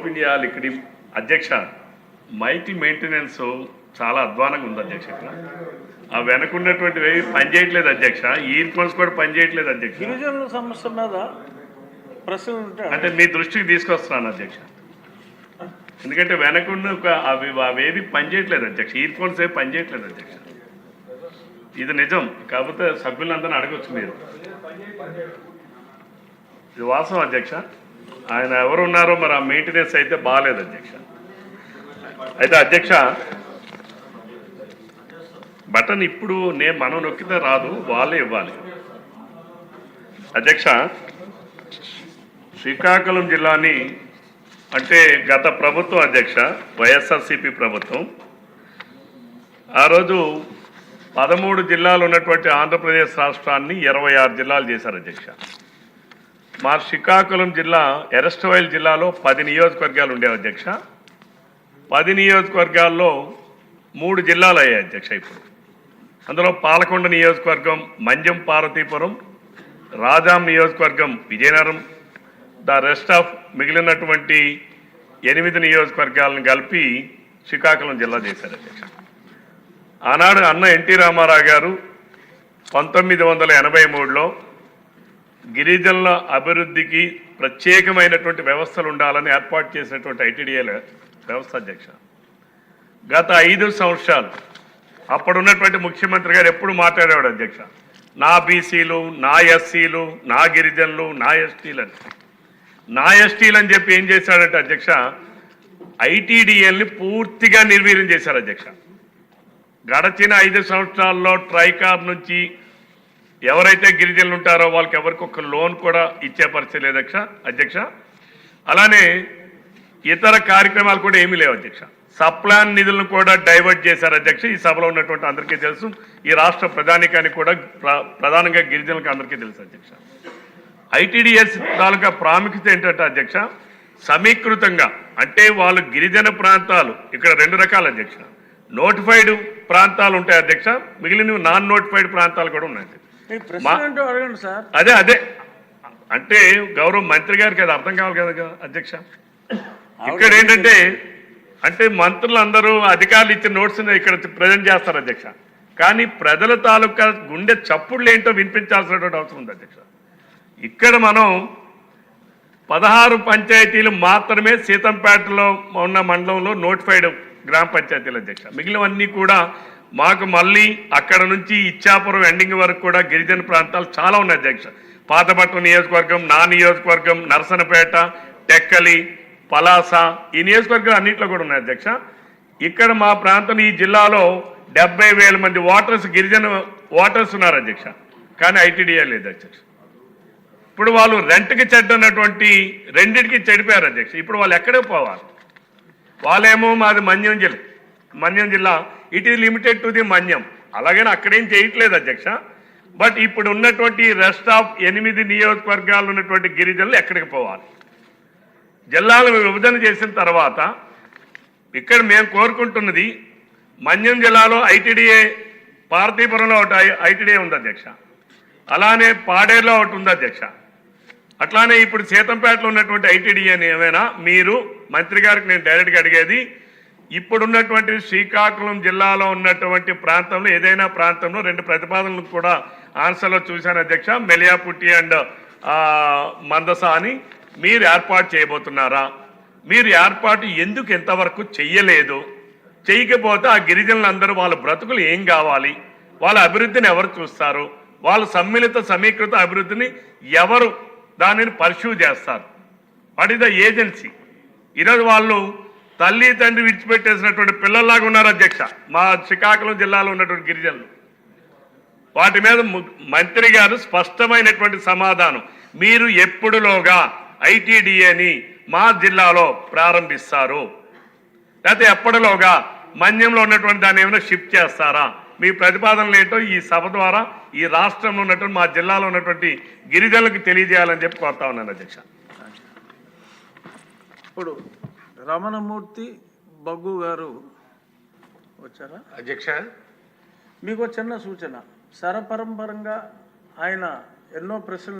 India liquid అధ్యక్ష మైకి maintenance చాలా అధ్వానంగా ఉంది అధ్యక్ష. ఆ వెనకున్నటువంటివి పనిచేయట్లేదు అధ్యక్ష. ఇయర్ ఫోన్స్ కూడా పనిచేయట్లేదు అధ్యక్ష. గిరిజనుల సమస్య మీద ప్రశ్నలు ఉంటాయి అంటే మీ దృష్టికి తీసుకొస్తున్నాను అధ్యక్ష. ఎందుకంటే వెనకున్న అవేవి పనిచేయట్లేదు అధ్యక్ష. ఇయర్ ఫోన్స్ ఏవి పనిచేయట్లేదు అధ్యక్ష. ఇది నిజం. కాకపోతే సభ్యులందరినీ అడగొచ్చు మీరు. ఇది వాస్తవం అధ్యక్ష. ఆయన ఎవరు ఉన్నారో మరి ఆ మెయింటెనెన్స్ అయితే బాగాలేదు అధ్యక్ష. అయితే అధ్యక్ష బటన్ ఇప్పుడు మనం నొక్కితే రాదు, వాళ్ళే ఇవ్వాలి అధ్యక్ష. శ్రీకాకుళం జిల్లాని అంటే గత ప్రభుత్వం అధ్యక్ష, వైఎస్ఆర్సీపీ ప్రభుత్వం ఆ రోజు 13 జిల్లాలు ఉన్నటువంటి ఆంధ్రప్రదేశ్ రాష్ట్రాన్ని 26 జిల్లాలు చేశారు అధ్యక్ష. మా శ్రీకాకుళం జిల్లా ఎరస్టవైల్ జిల్లాలో 10 నియోజకవర్గాలు ఉండేవి అధ్యక్ష. 10 నియోజకవర్గాల్లో 3 జిల్లాలు అయ్యాయి అధ్యక్ష. ఇప్పుడు అందులో పాలకొండ నియోజకవర్గం, మంజం పార్వతీపురం, రాజాం నియోజకవర్గం విజయనగరం, ద రెస్ట్ ఆఫ్ మిగిలినటువంటి 8 నియోజకవర్గాలను కలిపి శ్రీకాకుళం జిల్లా చేశారు అధ్యక్ష. ఆనాడు అన్న ఎన్టీ రామారావు గారు 1983లో గిరిజనుల అభివృద్ధికి ప్రత్యేకమైనటువంటి వ్యవస్థలు ఉండాలని ఏర్పాటు చేసినటువంటి ఐటీడీఏల వ్యవస్థ అధ్యక్ష. గత 5 సంవత్సరాలు అప్పుడున్నటువంటి ముఖ్యమంత్రి గారు ఎప్పుడు మాట్లాడేవాడు అధ్యక్ష, నా బీసీలు, నా ఎస్సీలు, నా గిరిజనులు, నా ఎస్టీలు అని చెప్పి ఏం చేశాడంటే అధ్యక్ష, ఐటీడీఏల్ని పూర్తిగా నిర్వీర్యం చేశారు అధ్యక్ష. గడచిన 5 సంవత్సరాల్లో ట్రైకార్ నుంచి ఎవరైతే గిరిజనులు ఉంటారో వాళ్ళకి ఎవరికి ఒక లోన్ కూడా ఇచ్చే పరిస్థితి లేదు అధ్యక్ష. అలానే ఇతర కార్యక్రమాలు కూడా ఏమీ లేవు అధ్యక్ష. సప్లాన్ నిధులను కూడా డైవర్ట్ చేశారు అధ్యక్ష. ఈ సభలో ఉన్నటువంటి అందరికీ తెలుసు, ఈ రాష్ట్ర ప్రధానికానికి కూడా ప్రధానంగా గిరిజనులకు అందరికీ తెలుసు అధ్యక్ష. ఐటీడీఎస్ తాలూకా ప్రాముఖ్యత ఏంటంటే అధ్యక్ష, సమీకృతంగా అంటే వాళ్ళు గిరిజన ప్రాంతాలు ఇక్కడ 2 రకాల అధ్యక్ష. నోటిఫైడ్ ప్రాంతాలు ఉంటాయి అధ్యక్ష, మిగిలినవి నాన్ నోటిఫైడ్ ప్రాంతాలు కూడా ఉన్నాయి. అదే అంటే గౌరవ మంత్రి గారికి అది అర్థం కావాలి కదా అధ్యక్ష. ఇక్కడ ఏంటంటే అంటే మంత్రులందరూ అధికారులు ఇచ్చిన నోట్స్ ఇక్కడ ప్రజెంట్ చేస్తారు అధ్యక్ష. కానీ ప్రజల తాలూకా గుండె చప్పుళ్ళు ఏంటో వినిపించాల్సినటువంటి అవసరం ఉంది అధ్యక్ష. ఇక్కడ మనం 16 పంచాయతీలు మాత్రమే సీతంపేటలో ఉన్న మండలంలో నోటిఫైడ్ గ్రామ పంచాయతీలు అధ్యక్ష. మిగిలినవన్నీ కూడా మాకు మళ్ళీ అక్కడ నుంచి ఇచ్చాపురం ఎండింగ్ వరకు కూడా గిరిజన ప్రాంతాలు చాలా ఉన్నాయి అధ్యక్ష. పాతపట్నం నియోజకవర్గం, నా నియోజకవర్గం, నరసనపేట, టెక్కలి, పలాస, ఈ నియోజకవర్గాలు అన్నింటిలో కూడా ఉన్నాయి అధ్యక్ష. ఇక్కడ మా ప్రాంతం ఈ జిల్లాలో 70,000 మంది ఓటర్స్, గిరిజన ఓటర్స్ ఉన్నారు అధ్యక్ష. కానీ ఐటీడీఏ లేదు అధ్యక్ష. ఇప్పుడు వాళ్ళు రెంట్కి చెడ్డన్నటువంటి రెండింటికి చెడిపోయారు అధ్యక్ష. ఇప్పుడు వాళ్ళు ఎక్కడికి పోవాలి? వాళ్ళేమో మాది మన్యం జిల్లా, it is limited to the Manyam. అలాగని అక్కడేం చేయట్లేదు అధ్యక్ష. బట్ ఇప్పుడు ఉన్నటువంటి రెస్ట్ ఆఫ్ 8 నియోజకవర్గాలు ఉన్నటువంటి గిరిజనులు ఎక్కడికి పోవాలి? జిల్లాలను విభజన చేసిన తర్వాత ఇక్కడ మేము కోరుకుంటున్నది, మన్యం జిల్లాలో ఐటీడీఏ, పార్వతీపురంలో ఒకటి ఐటీడీఏ ఉంది అధ్యక్ష. అలానే పాడేరులో ఒకటి ఉంది అధ్యక్ష. అట్లానే ఇప్పుడు సీతంపేటలో ఉన్నటువంటి ఐటీడీఏని ఏమైనా మీరు మంత్రి గారికి నేను డైరెక్ట్గా అడిగేది, ఇప్పుడున్నటువంటి శ్రీకాకుళం జిల్లాలో ఉన్నటువంటి ప్రాంతంలో ఏదైనా ప్రాంతంలో 2 ప్రతిపాదనలు కూడా ఆన్సర్లో చూశాను అధ్యక్ష, మెలియాపుట్టి అండ్ మందస అని. మీరు ఏర్పాటు చేయబోతున్నారా? మీరు ఏర్పాటు ఎందుకు ఎంతవరకు చెయ్యలేదు? చేయకపోతే ఆ గిరిజనులందరూ వాళ్ళ బ్రతుకులు ఏం కావాలి, వాళ్ళ అభివృద్ధిని ఎవరు చూస్తారు, వాళ్ళ సమ్మిళిత సమీకృత అభివృద్ధిని ఎవరు దానిని పర్సూ చేస్తారు? What is the agency? ఈరోజు వాళ్ళు తల్లి తండ్రి విడిచిపెట్టేసినటువంటి పిల్లల్లాగా ఉన్నారు అధ్యక్ష మా శ్రీకాకుళం జిల్లాలో ఉన్నటువంటి గిరిజనులు. వాటి మీద మంత్రి గారు స్పష్టమైనటువంటి సమాధానం, మీరు ఎప్పుడులోగా ఐటీడీఏని మా జిల్లాలో ప్రారంభిస్తారు, లేకపోతే ఎప్పటిలోగా మన్యంలో ఉన్నటువంటి దాన్ని ఏమైనా షిఫ్ట్ చేస్తారా? మీ ప్రతిపాదనలు ఏంటో ఈ సభ ద్వారా ఈ రాష్ట్రంలో ఉన్నటువంటి మా జిల్లాలో ఉన్నటువంటి గిరిజనులకు తెలియజేయాలని చెప్పి కోరుతా ఉన్నాను అధ్యక్ష. ఇప్పుడు రమణమూర్తి బగ్గు గారు వచ్చారా అధ్యక్ష? మీకు చిన్న సూచన, శరపరంపరంగా ఆయన ఎన్నో ప్రశ్నలు